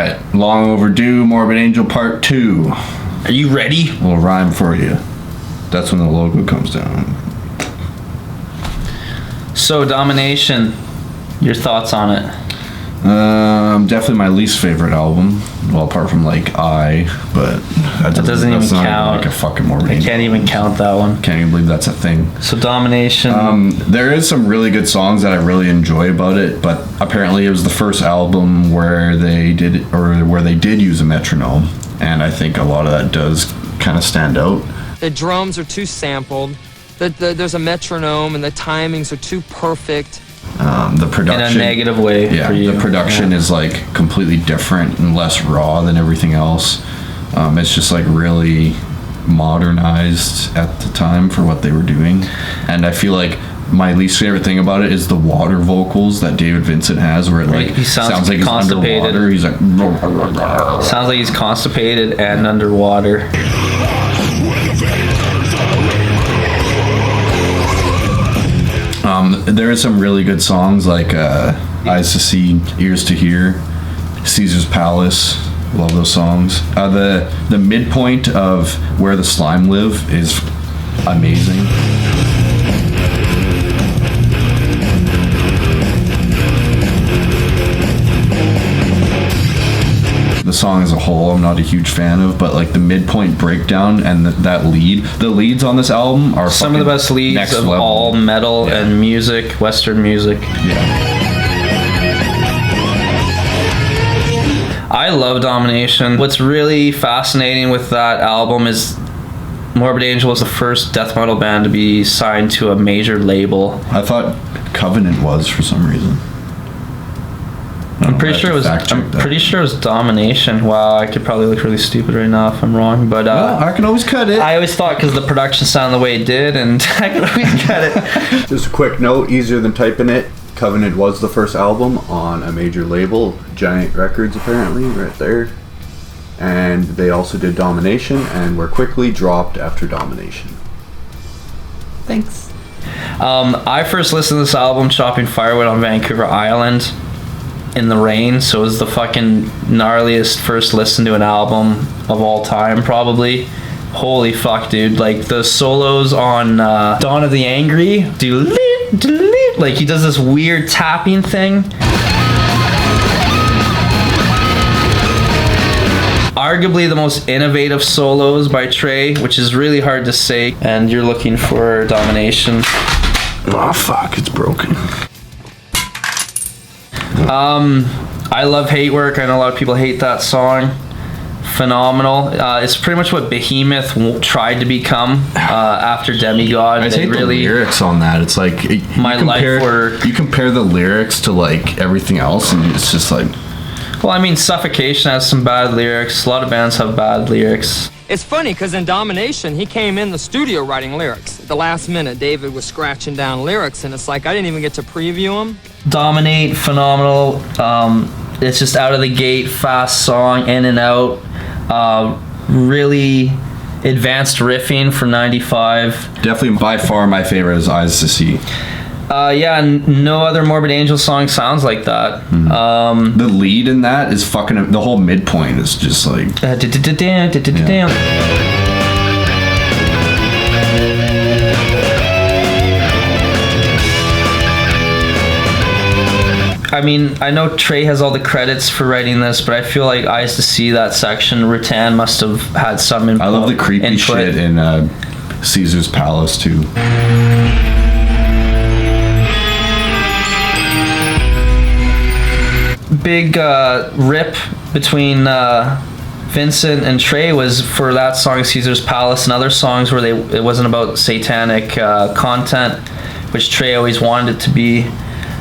right, long overdue, Morbid Angel Part 2. Are you ready? A little rhyme for you. That's when the logo comes down. So, Domination, your thoughts on it? Definitely my least favorite album. Well, apart from like but that doesn't even count. Like a fucking Morbid Angel. I can't even count that one. Can't even believe that's a thing. So Domination. There is some really good songs that I really enjoy about it, but apparently it was the first album where they did use a metronome, and I think a lot of that does kind of stand out. The drums are too sampled. There's a metronome, and the timings are too perfect. The production in a negative way. Yeah, for you. The production is like completely different and less raw than everything else. It's just like really modernized at the time for what they were doing, and I feel like my least favorite thing about it is the water vocals that David Vincent has, where it like he sounds like he's constipated. Underwater. He's like sounds like he's constipated and underwater. There are some really good songs like Eyes to See, Ears to Hear, Caesar's Palace. Love those songs. The midpoint of Where the Slime Live is amazing. The song as a whole I'm not a huge fan of, but like the midpoint breakdown and the leads on this album are some of the best leads of level. All metal and music, Western music. Yeah. I love Domination. What's really fascinating with that album is Morbid Angel was the first death metal band to be signed to a major label. I thought Covenant was for some reason. I'm pretty sure it was Domination. Wow, I could probably look really stupid right now if I'm wrong, but well, I can always cut it. I always thought because the production sounded the way it did, and I could always cut it. Just a quick note, easier than typing it. Covenant was the first album on a major label, Giant Records apparently, right there. And they also did Domination and were quickly dropped after Domination. Thanks. I first listened to this album chopping firewood on Vancouver Island in the rain, so it was the fucking gnarliest first listen to an album of all time, probably. Holy fuck, dude. Like the solos on Dawn of the Angry, like he does this weird tapping thing. Arguably the most innovative solos by Trey, which is really hard to say. And you're looking for Domination. Oh fuck, it's broken. I love Hate Work. I know a lot of people hate that song. Phenomenal. It's pretty much what Behemoth tried to become after Demigod. I take the lyrics on that. It's like life work. You compare the lyrics to like everything else, and it's just like. Well, I mean, Suffocation has some bad lyrics. A lot of bands have bad lyrics. It's funny because in Domination, he came in the studio writing lyrics. At the last minute, David was scratching down lyrics, and it's like I didn't even get to preview them. Dominate, phenomenal. It's just out of the gate, fast song, in and out. Really advanced riffing for 95. Definitely by far my favorite is Eyes to See. Yeah, no other Morbid Angel song sounds like that. Mm-hmm. The lead in that is fucking. The whole midpoint is just like. I mean, I know Trey has all the credits for writing this, but I feel like Eyes to See that section, Rattan must have had some input. I love the creepy shit in Caesar's Palace too. Big rip between Vincent and Trey was for that song Caesar's Palace, and other songs where it wasn't about satanic content, which Trey always wanted it to be.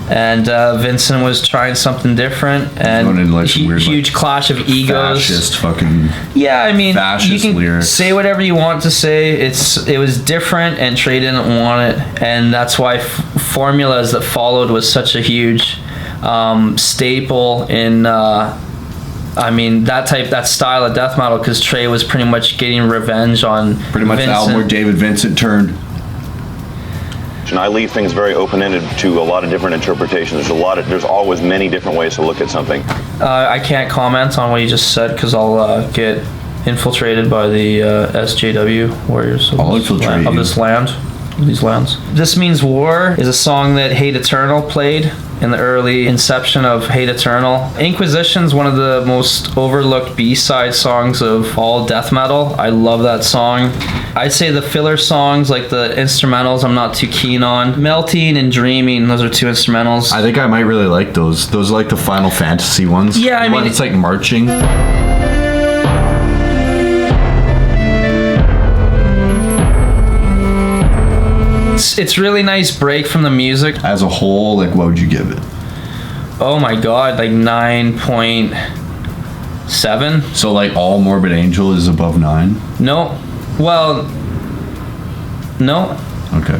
And Vincent was trying something different, and like weird, huge clash of egos. Fascist fucking. Yeah, I mean, you can lyrics. say whatever you want to say. It was different, and Trey didn't want it, and that's why formulas that followed was such a huge staple in. I mean, that style of death metal, because Trey was pretty much getting revenge on. Pretty much Vincent. the album where David Vincent turned. And I leave things very open-ended to a lot of different interpretations. There's always many different ways to look at something. I can't comment on what you just said because I'll get infiltrated by the SJW warriors of this land. These lands. This Means War is a song that Hate Eternal played in the early inception of Hate Eternal. Inquisition's one of the most overlooked B-side songs of all death metal. I love that song. I'd say the filler songs, like the instrumentals, I'm not too keen on. Melting and Dreaming, those are two instrumentals. I think I might really like those. Those are like the Final Fantasy ones. Yeah, I mean, it's like marching. It's really nice break from the music. As a whole, like, what would you give it? Oh my god, like 9.7. So like all Morbid Angel is above 9? No. Well, no. Okay.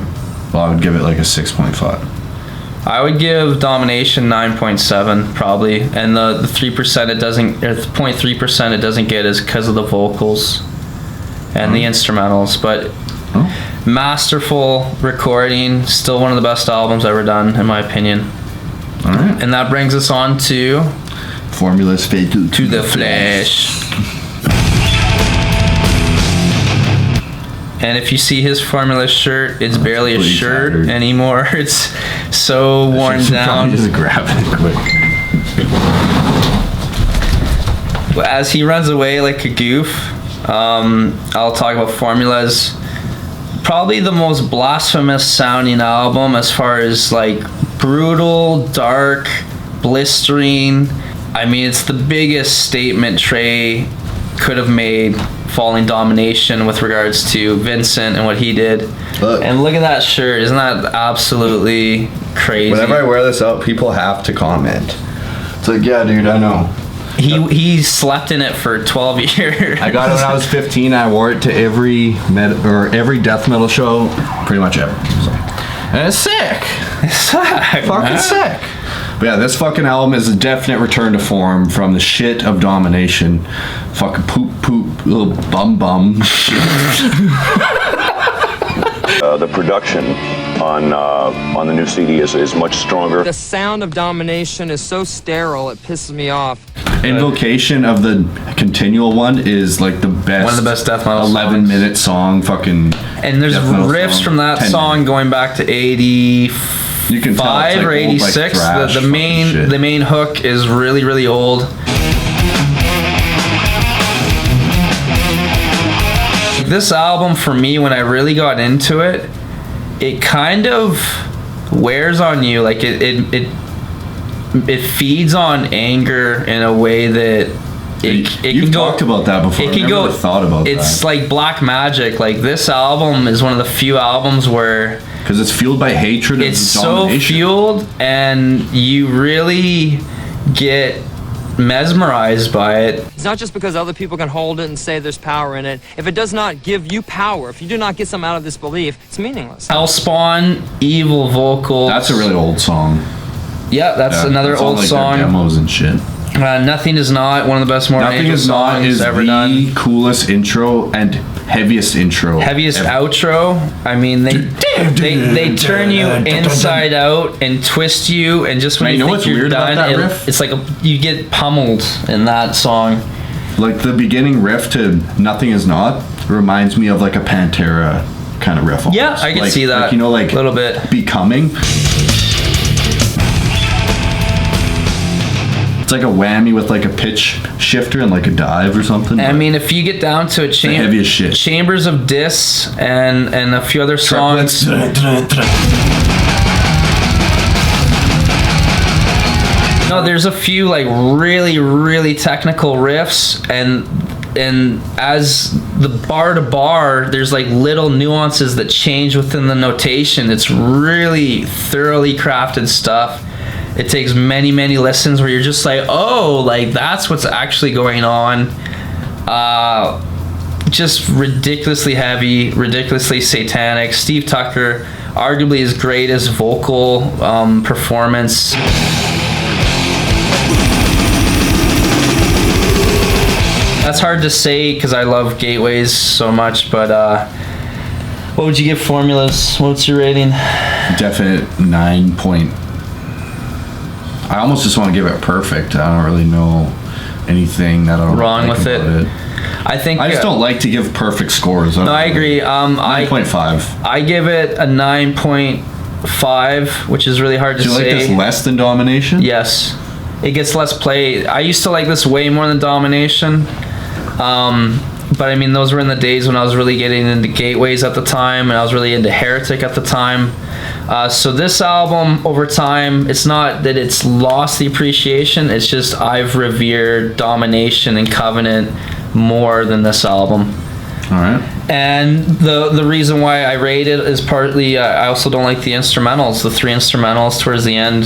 Well, I would give it like a 6.5. I would give Domination 9.7 probably, and the 3% it doesn't, or 0.3% it doesn't get is because of the vocals and the instrumentals, but masterful recording, still one of the best albums ever done in my opinion. All right. And that brings us on to Formulas Fatal to the Flesh. And if you see his Formula shirt, it's barely a shirt tattered anymore. It's so worn down. Just grab it quick. As he runs away like a goof, I'll talk about Formulas. Probably the most blasphemous sounding album as far as like brutal, dark, blistering. I mean, it's the biggest statement Trey could have made, following Domination, with regards to Vincent and what he did. Look. And look at that shirt. Isn't that absolutely crazy? Whenever I wear this out, people have to comment. It's like, yeah, dude, I know. He slept in it for 12 years. I got it when I was 15. I wore it to every death metal show, pretty much ever. So. And it's sick. It's sick, fucking sick. But yeah, this fucking album is a definite return to form from the shit of Domination. Fucking poop, little bum. The production on the new CD is much stronger. The sound of Domination is so sterile, it pisses me off. Invocation of the continual one is like the best. One of the best death metal 11-minute song, fucking. And there's riffs from that song going back to 85 you can tell it's like or 86. Old, like, thrash, the main hook is really old. This album, for me, when I really got into it, it kind of wears on you. Like it feeds on anger in a way that You've talked about that before. It can I never thought about that. It's like black magic. Like, this album is one of the few albums where, because it's fueled by hatred. It's so fueled, and you really get mesmerized by it. It's not just because other people can hold it and say there's power in it. If it does not give you power, if you do not get some out of this belief, it's meaningless. Hellspawn, evil vocals. That's a really old song. Yeah, that's another old song. Demos and shit. Nothing Is Not, one of the best Morbid Angel songs ever done. The coolest intro and heaviest intro. Heaviest outro. I mean, they turn you inside out and twist you, and just when you think you're done, it's like you get pummeled in that song. Like the beginning riff to Nothing Is Not reminds me of like a Pantera kind of riff. Almost. Yeah, I can see that. Like, you know, like a little bit. Becoming. It's like a whammy with like a pitch shifter and like a dive or something. I mean, if you get down to heaviest shit. Chambers of Dis and a few other songs. No, there's a few like really technical riffs, and as the bar to bar, there's like little nuances that change within the notation. It's really thoroughly crafted stuff. It takes many listens where you're just like, oh, like that's what's actually going on. Just ridiculously heavy, ridiculously satanic. Steve Tucker, arguably his greatest vocal performance. That's hard to say because I love Gateways so much, but what would you give Formulas? What's your rating? definite 9 point. I almost just want to give it perfect. I don't really know anything that I don't Wrong like with it. about I think I just don't like to give perfect scores. No, I agree. 9.5. I give it a 9.5, which is really hard to Do you say. like this less than Domination? Yes. It gets less play. I used to like this way more than Domination. But I mean, those were in the days when I was really getting into Gateways at the time, and I was really into Heretic at the time. So this album, over time, it's not that it's lost the appreciation, it's just I've revered Domination and Covenant more than this album. All right. And the reason why I rate it is partly I also don't like the instrumentals. The 3 instrumentals towards the end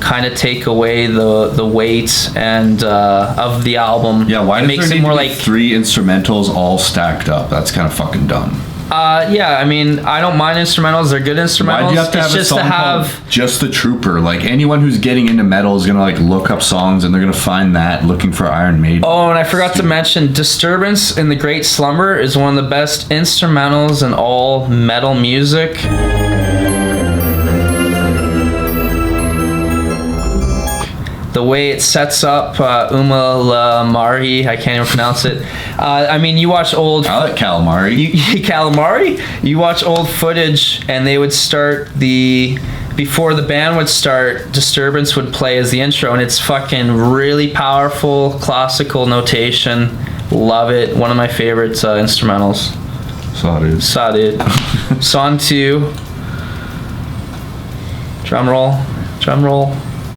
kind of take away the weight and of the album. Yeah, why it does makes there it need more to be like 3 instrumentals all stacked up? That's kind of fucking dumb. Yeah, I mean, I don't mind instrumentals. They're good instrumentals. Why do you have to it's have a just song to have called Just the Trooper? Like, anyone who's getting into metal is gonna like look up songs and they're gonna find that looking for Iron Maiden. Oh, and I forgot to mention, Disturbance in the Great Slumber is one of the best instrumentals in all metal music. The way it sets up Uma La Mari, I can't even pronounce it. I mean, you watch old... I like Calamari. Calamari? You watch old footage and they would start before the band would start, Disturbance would play as the intro, and it's fucking really powerful, classical notation. Love it. One of my favorite instrumentals. Sorry. Sorry. Song 2. Drum roll. Drum roll.